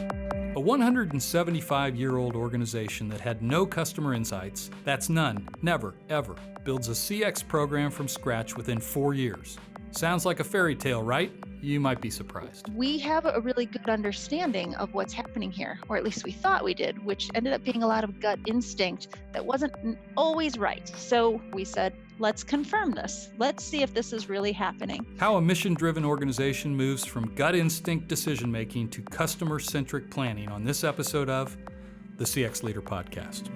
A 175-year-old organization that had no customer insights, that's none, never, ever, builds a CX program from scratch within 4 years. Sounds like a fairy tale, right? You might be surprised. We have a really good understanding of what's happening here, or at least we thought we did, which ended up being a lot of gut instinct that wasn't always right. So we said, let's confirm this. Let's see if this is really happening. How a mission-driven organization moves from gut instinct decision-making to customer-centric planning on this episode of the CX Leader Podcast.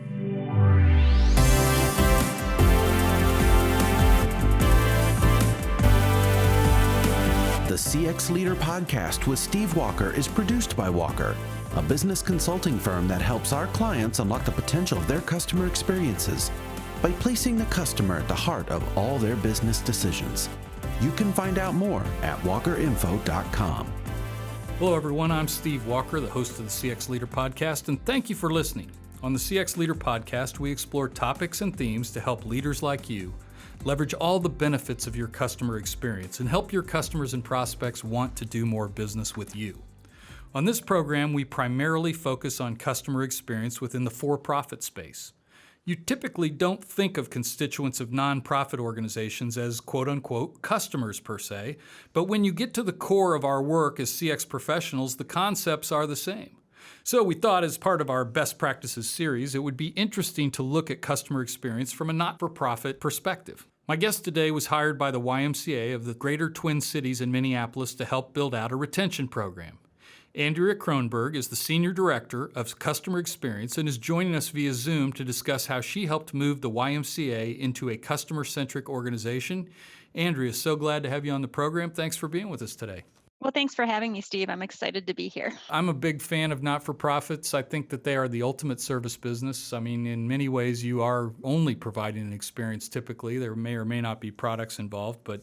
The CX Leader Podcast with Steve Walker is produced by Walker, a business consulting firm that helps our clients unlock the potential of their customer experiences by placing the customer at the heart of all their business decisions. You can find out more at walkerinfo.com. Hello, everyone. I'm Steve Walker, the host of the CX Leader Podcast, and thank you for listening. On the CX Leader Podcast, we explore topics and themes to help leaders like you leverage all the benefits of your customer experience and help your customers and prospects want to do more business with you. On this program, we primarily focus on customer experience within the for-profit space. You typically don't think of constituents of nonprofit organizations as quote-unquote customers per se, but when you get to the core of our work as CX professionals, the concepts are the same. So we thought as part of our Best Practices series, it would be interesting to look at customer experience from a not-for-profit perspective. My guest today was hired by the YMCA of the Greater Twin Cities in Minneapolis to help build out a retention program. Andrea Kronberg is the Senior Director of Customer Experience and is joining us via Zoom to discuss how she helped move the YMCA into a customer-centric organization. Andrea, so glad to have you on the program. Thanks for being with us today. Well, thanks for having me, Steve. I'm excited to be here. I'm a big fan of not-for-profits. I think that they are the ultimate service business. I mean, in many ways, you are only providing an experience typically. There may or may not be products involved, but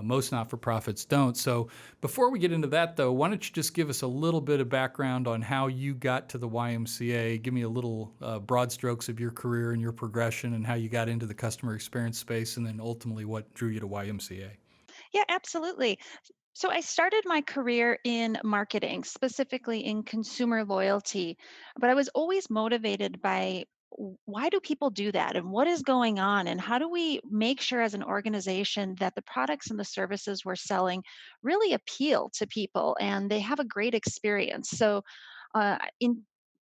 most not-for-profits don't. So before we get into that, though, why don't you just give us a little bit of background on how you got to the YMCA? Give me a little broad strokes of your career and your progression and how you got into the customer experience space, and then ultimately what drew you to YMCA. Yeah, absolutely. So I started my career in marketing, specifically in consumer loyalty, but I was always motivated by why do people do that and what is going on and how do we make sure as an organization that the products and the services we're selling really appeal to people and they have a great experience. So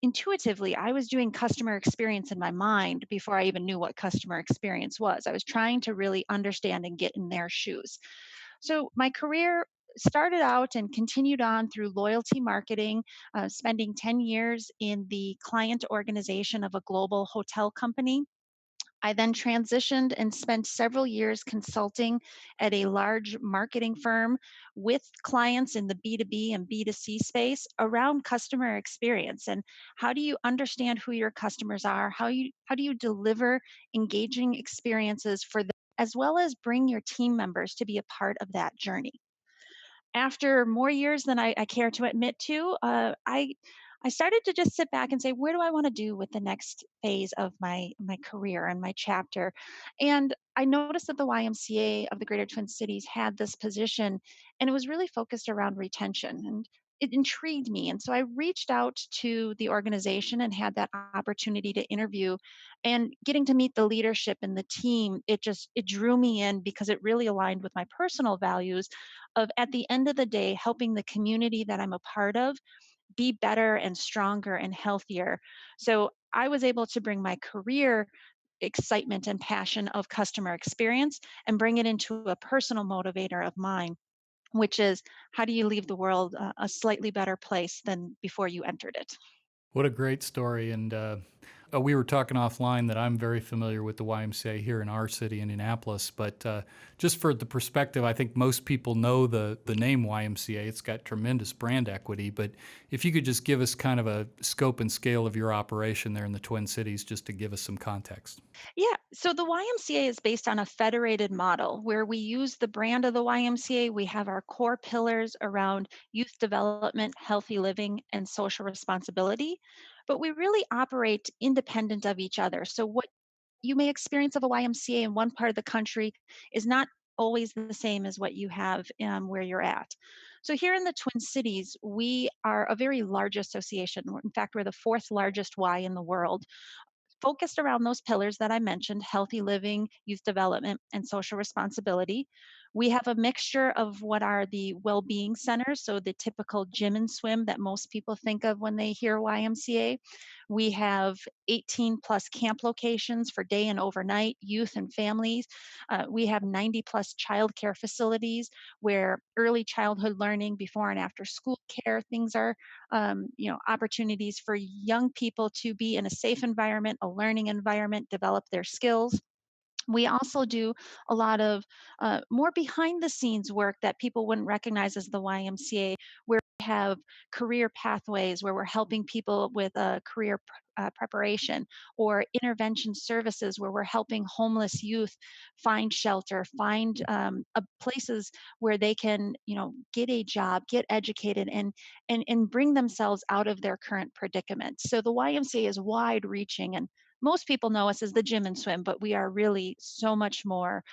intuitively, I was doing customer experience in my mind before I even knew what customer experience was. I was trying to really understand and get in their shoes. So my career started out and continued on through loyalty marketing, spending 10 years in the client organization of a global hotel company. I then transitioned and spent several years consulting at a large marketing firm with clients in the B2B and B2C space around customer experience and how do you understand who your customers are, how do you deliver engaging experiences for them as well as bring your team members to be a part of that journey. After more years than I care to admit to, I started to just sit back and say, where do I want to do with the next phase of my career and my chapter? And I noticed that the YMCA of the Greater Twin Cities had this position, and it was really focused around retention. And it intrigued me. And so I reached out to the organization and had that opportunity to interview. And getting to meet the leadership and the team, it drew me in because it really aligned with my personal values of at the end of the day helping the community that I'm a part of be better and stronger and healthier. So I was able to bring my career excitement and passion of customer experience and bring it into a personal motivator of mine, which is how do you leave the world a slightly better place than before you entered it? What a great story. And we were talking offline that I'm very familiar with the YMCA here in our city, Indianapolis. But just for the perspective, I think most people know the name YMCA. It's got tremendous brand equity. But if you could just give us kind of a scope and scale of your operation there in the Twin Cities, just to give us some context. Yeah, so the YMCA is based on a federated model where we use the brand of the YMCA. We have our core pillars around youth development, healthy living, and social responsibility, but we really operate independent of each other. So, what you may experience of a YMCA in one part of the country is not always the same as what you have where you're at. So here in the Twin Cities, we are a very large association. In fact, we're the fourth largest Y in the world, focused around those pillars that I mentioned: healthy living, youth development, and social responsibility. We have a mixture of what are the well being centers, so the typical gym and swim that most people think of when they hear YMCA. We have 18 plus camp locations for day and overnight, youth and families. We have 90 plus childcare facilities where early childhood learning, before and after school care, things are opportunities for young people to be in a safe environment, a learning environment, develop their skills. We also do a lot of more behind the scenes work that people wouldn't recognize as the YMCA, where we have career pathways, where we're helping people with career preparation, or intervention services, where we're helping homeless youth find shelter, find places where they can, get a job, get educated, and bring themselves out of their current predicament. So the YMCA is wide reaching, and most people know us as the gym and swim, but we are really so much more,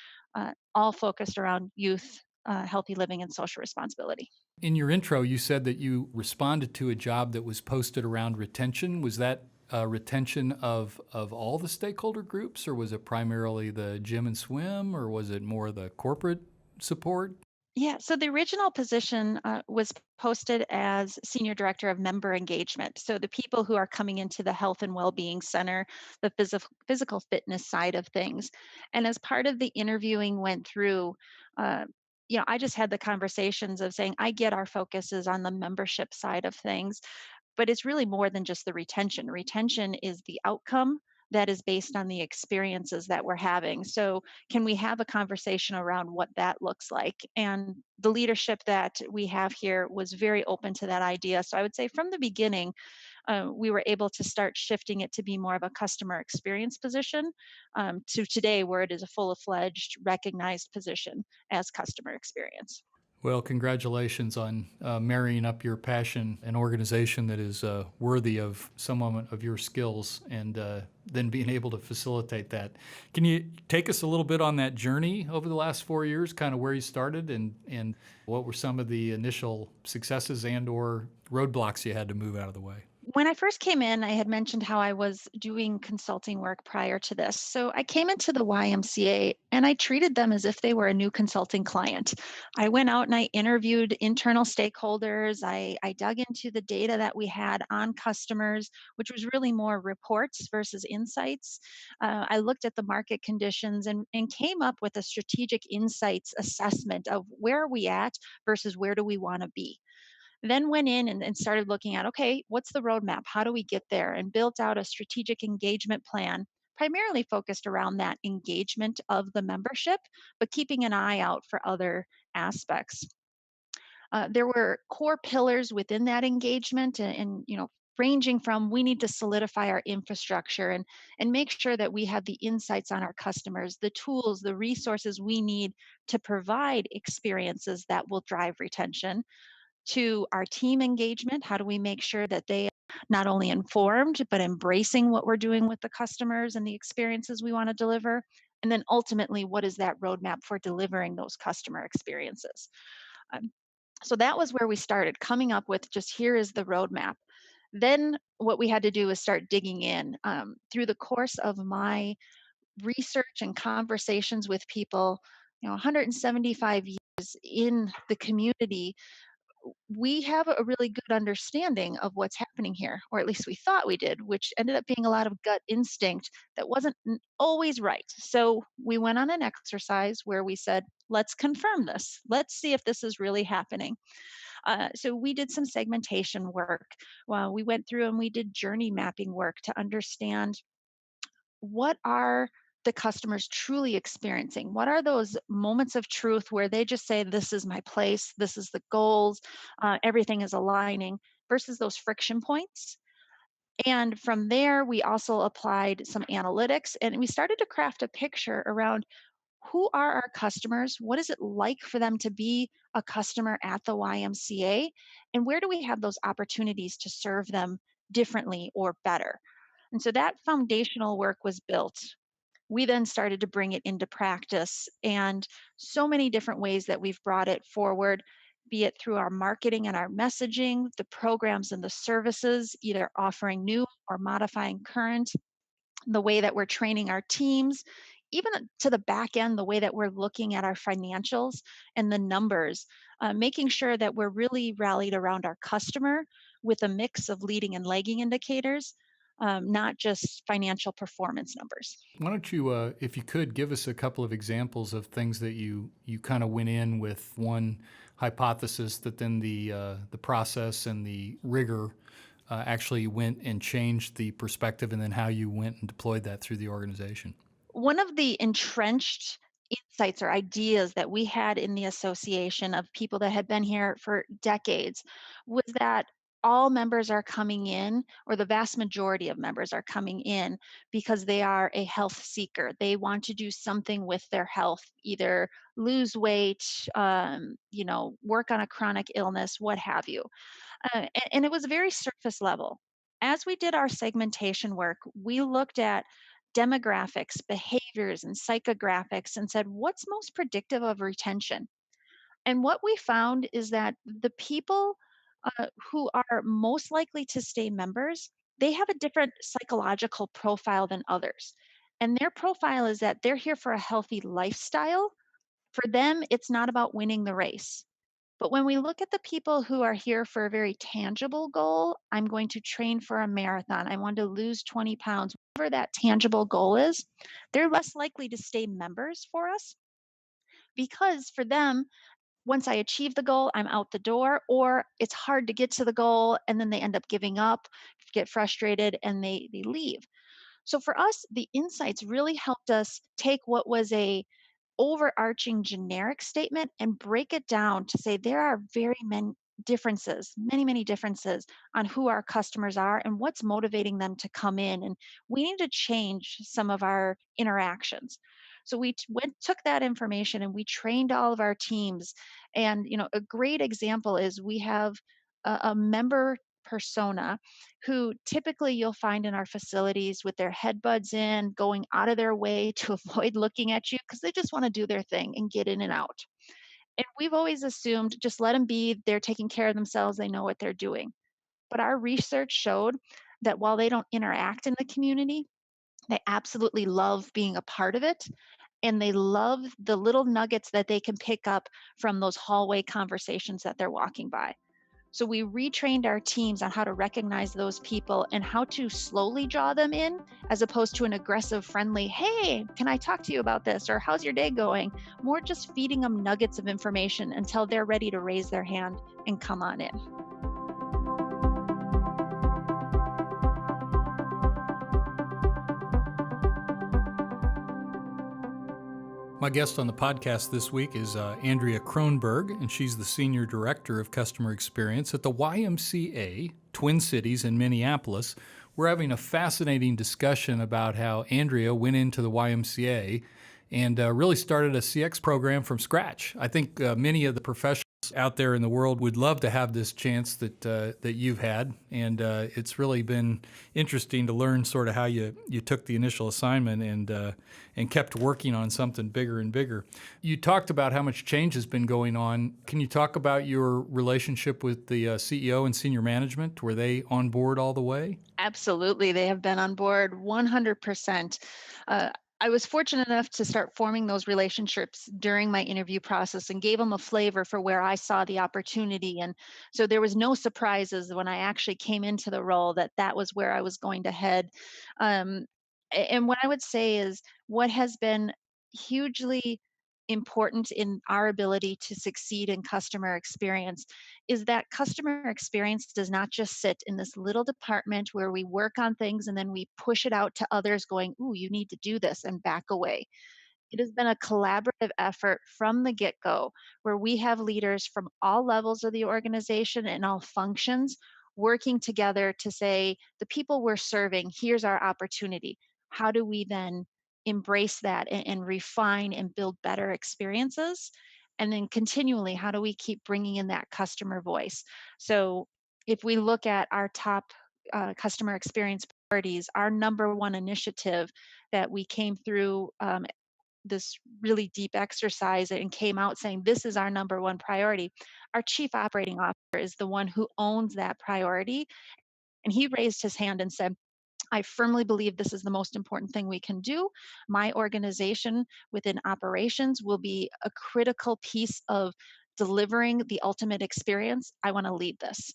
all focused around youth, healthy living, and social responsibility. In your intro, you said that you responded to a job that was posted around retention. Was that retention of all the stakeholder groups, or was it primarily the gym and swim, or was it more the corporate support? Yeah, so the original position was posted as Senior Director of Member Engagement. So the people who are coming into the Health and Wellbeing Center, the physical fitness side of things. And as part of the interviewing went through, uh, I just had the conversations of saying, I get our focus is on the membership side of things, but it's really more than just the retention. Retention is the outcome that is based on the experiences that we're having. So, can we have a conversation around what that looks like? And the leadership that we have here was very open to that idea. So, I would say from the beginning, we were able to start shifting it to be more of a customer experience position, to today, where it is a full fledged recognized position as customer experience. Well, congratulations on marrying up your passion, an organization that is worthy of someone of your skills, and then being able to facilitate that. Can you take us a little bit on that journey over the last 4 years, kind of where you started, and what were some of the initial successes and or roadblocks you had to move out of the way? When I first came in, I had mentioned how I was doing consulting work prior to this. So I came into the YMCA and I treated them as if they were a new consulting client. I went out and I interviewed internal stakeholders. I dug into the data that we had on customers, which was really more reports versus insights. I looked at the market conditions and came up with a strategic insights assessment of where are we at versus where do we want to be. Then went in and started looking at, okay, what's the roadmap? How do we get there? And built out a strategic engagement plan, primarily focused around that engagement of the membership, but keeping an eye out for other aspects. There were core pillars within that engagement, and ranging from, we need to solidify our infrastructure and make sure that we have the insights on our customers, the tools, the resources we need to provide experiences that will drive retention, to our team engagement. How do we make sure that they are not only informed, but embracing what we're doing with the customers and the experiences we want to deliver? And then ultimately, what is that roadmap for delivering those customer experiences? Um, so that was where we started, coming up with just, here is the roadmap. Then what we had to do is start digging in. Through the course of my research and conversations with people, 175 years in the community, we have a really good understanding of what's happening here, or at least we thought we did, which ended up being a lot of gut instinct that wasn't always right. So we went on an exercise where we said, let's confirm this. Let's see if this is really happening. So we did some segmentation work. Well, we went through and we did journey mapping work to understand, what are the customers truly experiencing? What are those moments of truth where they just say, this is my place, this is the goals, everything is aligning, versus those friction points? And from there, we also applied some analytics and we started to craft a picture around, who are our customers? What is it like for them to be a customer at the YMCA? And where do we have those opportunities to serve them differently or better? And so that foundational work was built. We then started to bring it into practice, and so many different ways that we've brought it forward, be it through our marketing and our messaging, the programs and the services, either offering new or modifying current, the way that we're training our teams, even to the back end, the way that we're looking at our financials and the numbers, making sure that we're really rallied around our customer with a mix of leading and lagging indicators, not just financial performance numbers. Why don't you, if you could, give us a couple of examples of things that you kind of went in with one hypothesis that then the process and the rigor actually went and changed the perspective, and then how you went and deployed that through the organization. One of the entrenched insights or ideas that we had in the association of people that had been here for decades was that all members are coming in, or the vast majority of members are coming in because they are a health seeker. They want to do something with their health, either lose weight, work on a chronic illness, what have you. And it was very surface level. As we did our segmentation work, we looked at demographics, behaviors, and psychographics and said, what's most predictive of retention? And what we found is that the people who are most likely to stay members, they have a different psychological profile than others. And their profile is that they're here for a healthy lifestyle. For them, it's not about winning the race. But when we look at the people who are here for a very tangible goal, I'm going to train for a marathon, I want to lose 20 pounds, whatever that tangible goal is, they're less likely to stay members for us because for them, once I achieve the goal, I'm out the door, or it's hard to get to the goal and then they end up giving up, get frustrated, and they leave. So for us, the insights really helped us take what was a overarching generic statement and break it down to say there are very many differences, many differences on who our customers are and what's motivating them to come in. And we need to change some of our interactions. So took that information and we trained all of our teams. And a great example is we have a member persona who typically you'll find in our facilities with their headbuds in, going out of their way to avoid looking at you because they just want to do their thing and get in and out. And we've always assumed just let them be, they're taking care of themselves, they know what they're doing. But our research showed that while they don't interact in the community, they absolutely love being a part of it. And they love the little nuggets that they can pick up from those hallway conversations that they're walking by. So we retrained our teams on how to recognize those people and how to slowly draw them in as opposed to an aggressive, friendly, hey, can I talk to you about this? Or how's your day going? More just feeding them nuggets of information until they're ready to raise their hand and come on in. My guest on the podcast this week is Andrea Kronberg, and she's the Senior Director of Customer Experience at the YMCA, Twin Cities in Minneapolis. We're having a fascinating discussion about how Andrea went into the YMCA and really started a CX program from scratch. I think many of the professionals out there in the world would love to have this chance that you've had, and it's really been interesting to learn sort of how you took the initial assignment and kept working on something bigger and bigger. You talked about how much change has been going on. Can you talk about your relationship with the CEO and senior management? Were they on board all the way? Absolutely. They have been on board 100%. I was fortunate enough to start forming those relationships during my interview process and gave them a flavor for where I saw the opportunity. And so there was no surprises when I actually came into the role that that was where I was going to head. And what I would say is what has been hugely important in our ability to succeed in customer experience is that customer experience does not just sit in this little department where we work on things and then we push it out to others going, ooh, you need to do this and back away. It has been a collaborative effort from the get go, where we have leaders from all levels of the organization and all functions working together to say, the people we're serving, here's our opportunity. How do we then embrace that and refine and build better experiences? And then continually, how do we keep bringing in that customer voice? So if we look at our top customer experience priorities, our number one initiative that we came through this really deep exercise and came out saying this is our number one priority. Our chief operating officer is the one who owns that priority. And he raised his hand and said, I firmly believe this is the most important thing we can do. My organization within operations will be a critical piece of delivering the ultimate experience. I want to lead this.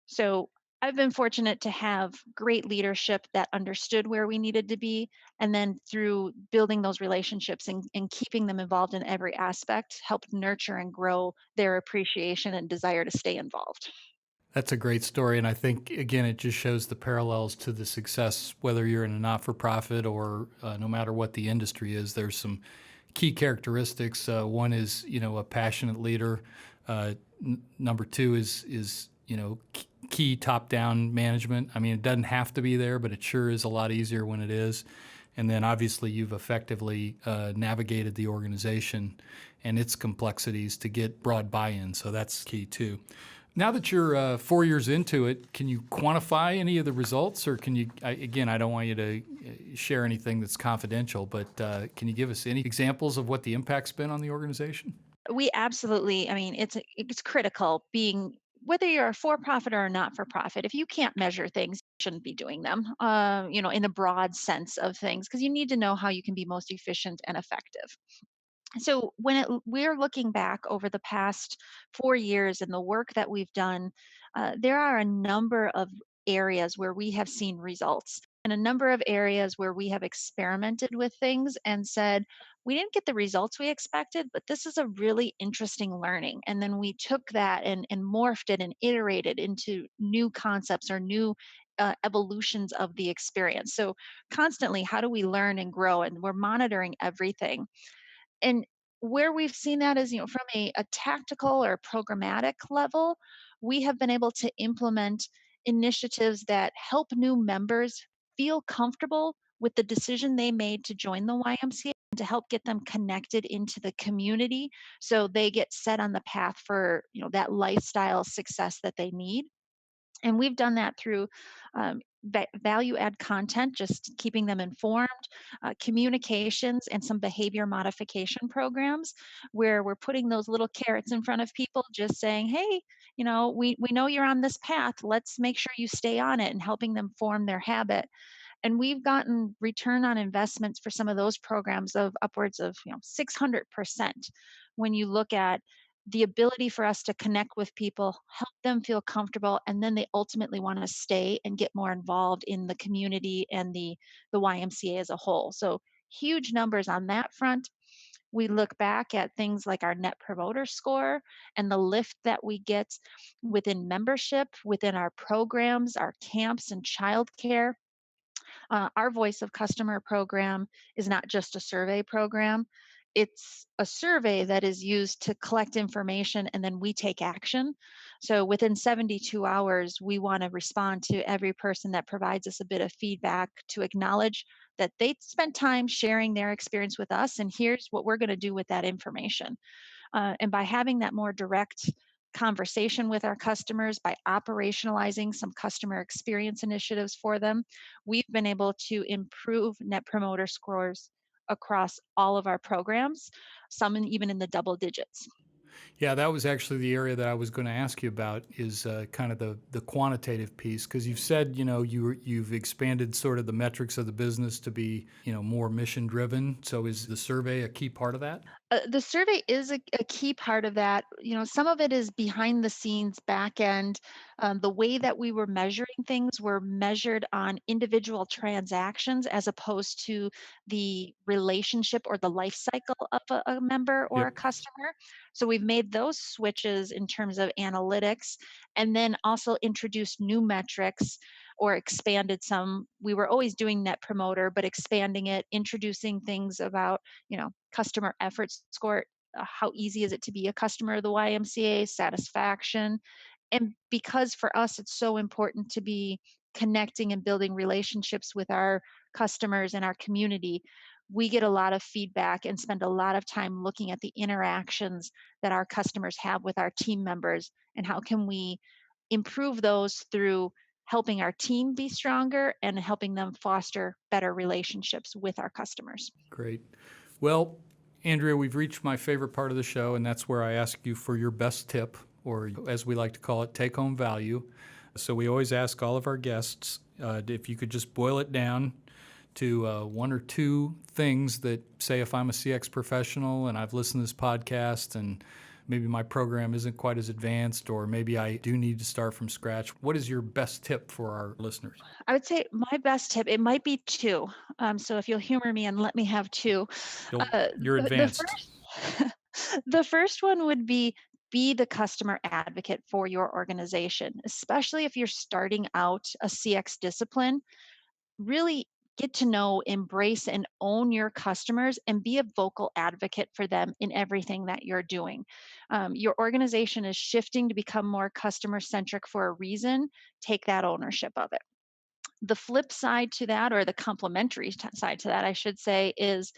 So I've been fortunate to have great leadership that understood where we needed to be. And then through building those relationships and keeping them involved in every aspect, helped nurture and grow their appreciation and desire to stay involved. That's a great story. And I think, again, it just shows the parallels to the success, whether you're in a not for profit or no matter what the industry is. There's some key characteristics. One is, a passionate leader. Number two is key top down management. I mean, it doesn't have to be there, but it sure is a lot easier when it is. And then obviously you've effectively navigated the organization and its complexities to get broad buy-in. So that's key too. Now that you're 4 years into it, can you quantify any of the results, or can you? Again, I don't want you to share anything that's confidential, but can you give us any examples of what the impact's been on the organization? We absolutely, I mean, it's critical being whether you're a for profit or a not for profit. If you can't measure things, you shouldn't be doing them. In a broad sense of things, because you need to know how you can be most efficient and effective. So we're looking back over the past 4 years and the work that we've done, there are a number of areas where we have seen results and a number of areas where we have experimented with things and said, we didn't get the results we expected, but this is a really interesting learning. And then we took that and morphed it and iterated into new concepts or new evolutions of the experience. So constantly, how do we learn and grow? And we're monitoring everything. And where we've seen that is, from a tactical or programmatic level, we have been able to implement initiatives that help new members feel comfortable with the decision they made to join the YMCA and to help get them connected into the community so they get set on the path for, that lifestyle success that they need. And we've done that through value add content, just keeping them informed, communications, and some behavior modification programs where we're putting those little carrots in front of people, just saying, hey, we know you're on this path. Let's make sure you stay on it, and helping them form their habit. And we've gotten return on investments for some of those programs of upwards of 600% when you look at the ability for us to connect with people, help them feel comfortable, and then they ultimately want to stay and get more involved in the community and the YMCA as a whole. So huge numbers on that front. We look back at things like our net promoter score and the lift that we get within membership, within our programs, our camps and childcare. Our Voice of Customer program is not just a survey program. It's a survey that is used to collect information and then we take action. So within 72 hours, we want to respond to every person that provides us a bit of feedback to acknowledge that they spent time sharing their experience with us. And here's what we're going to do with that information. And by having that more direct conversation with our customers, by operationalizing some customer experience initiatives for them, we've been able to improve net promoter scores across all of our programs, even in the double digits. Yeah, that was actually the area that I was going to ask you about is kind of the quantitative piece, because you've said you've expanded sort of the metrics of the business to be more mission driven. So is the survey a key part of that? The survey is a key part of that. Some of it is behind the scenes, back end. The way that we were measuring things were measured on individual transactions as opposed to the relationship or the life cycle of a member or a Yep. customer. So we've made those switches in terms of analytics, and then also introduced new metrics or expanded some. We were always doing net promoter, but expanding it, introducing things about customer effort score. How easy is it to be a customer of the YMCA? Satisfaction. And because for us, it's so important to be connecting and building relationships with our customers and our community, we get a lot of feedback and spend a lot of time looking at the interactions that our customers have with our team members and how can we improve those through helping our team be stronger and helping them foster better relationships with our customers. Great. Well, Andrea, we've reached my favorite part of the show, and that's where I ask you for your best tip, or as we like to call it, take-home value. So we always ask all of our guests if you could just boil it down to one or two things that, say, if I'm a CX professional and I've listened to this podcast and maybe my program isn't quite as advanced, or maybe I do need to start from scratch, what is your best tip for our listeners? I would say my best tip, it might be two. So if you'll humor me and let me have two. You're advanced. The first one would be the customer advocate for your organization, especially if you're starting out a CX discipline. Really get to know, embrace, and own your customers and be a vocal advocate for them in everything that you're doing. Your organization is shifting to become more customer centric for a reason. Take that ownership of it. The flip side to that, or the complementary side to that, I should say, is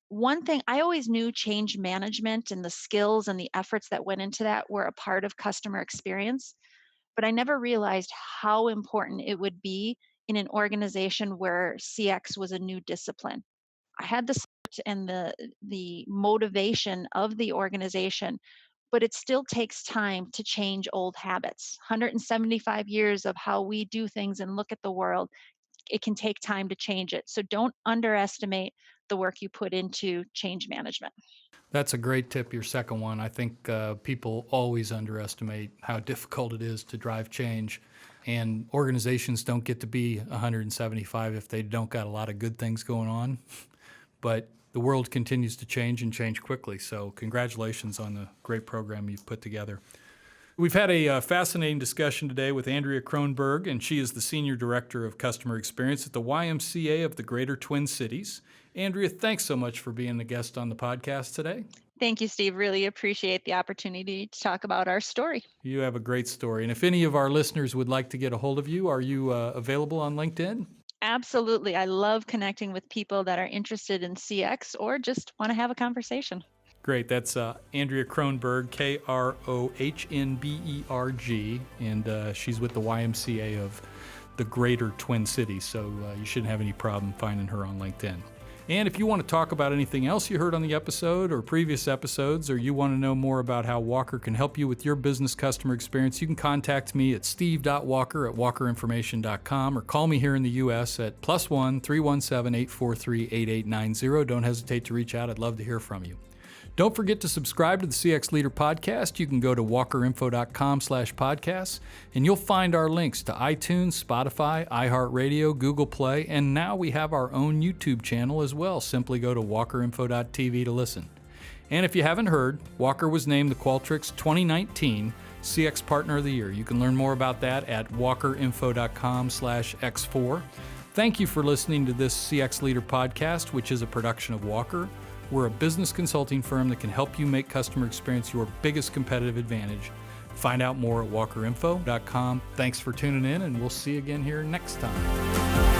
one thing I always knew: change management and the skills and the efforts that went into that were a part of customer experience. But I never realized how important it would be in an organization where CX was a new discipline. I had the support and the motivation of the organization, but it still takes time to change old habits. 175 years of how we do things and look at the world, it can take time to change it. So don't underestimate the work you put into change management. That's a great tip, your second one. I think people always underestimate how difficult it is to drive change. And organizations don't get to be 175 if they don't got a lot of good things going on. But the world continues to change and change quickly. So congratulations on the great program you've put together. We've had a fascinating discussion today with Andrea Kronberg, and she is the Senior Director of Customer Experience at the YMCA of the Greater Twin Cities. Andrea, thanks so much for being the guest on the podcast today. Thank you, Steve. Really appreciate the opportunity to talk about our story. You have a great story. And if any of our listeners would like to get a hold of you, are you available on LinkedIn? Absolutely. I love connecting with people that are interested in CX or just want to have a conversation. Great. That's Andrea Kronberg, Krohnberg, and she's with the YMCA of the Greater Twin Cities, so you shouldn't have any problem finding her on LinkedIn. And if you want to talk about anything else you heard on the episode or previous episodes, or you want to know more about how Walker can help you with your business customer experience, you can contact me at steve.walker@walkerinformation.com or call me here in the U.S. at +1 317-843-8890. Don't hesitate to reach out. I'd love to hear from you. Don't forget to subscribe to the CX Leader Podcast. You can go to walkerinfo.com/podcasts, and you'll find our links to iTunes, Spotify, iHeartRadio, Google Play, and now we have our own YouTube channel as well. Simply go to walkerinfo.tv to listen. And if you haven't heard, Walker was named the Qualtrics 2019 CX Partner of the Year. You can learn more about that at walkerinfo.com/x4. Thank you for listening to this CX Leader Podcast, which is a production of Walker. We're a business consulting firm that can help you make customer experience your biggest competitive advantage. Find out more at walkerinfo.com. Thanks for tuning in, and we'll see you again here next time.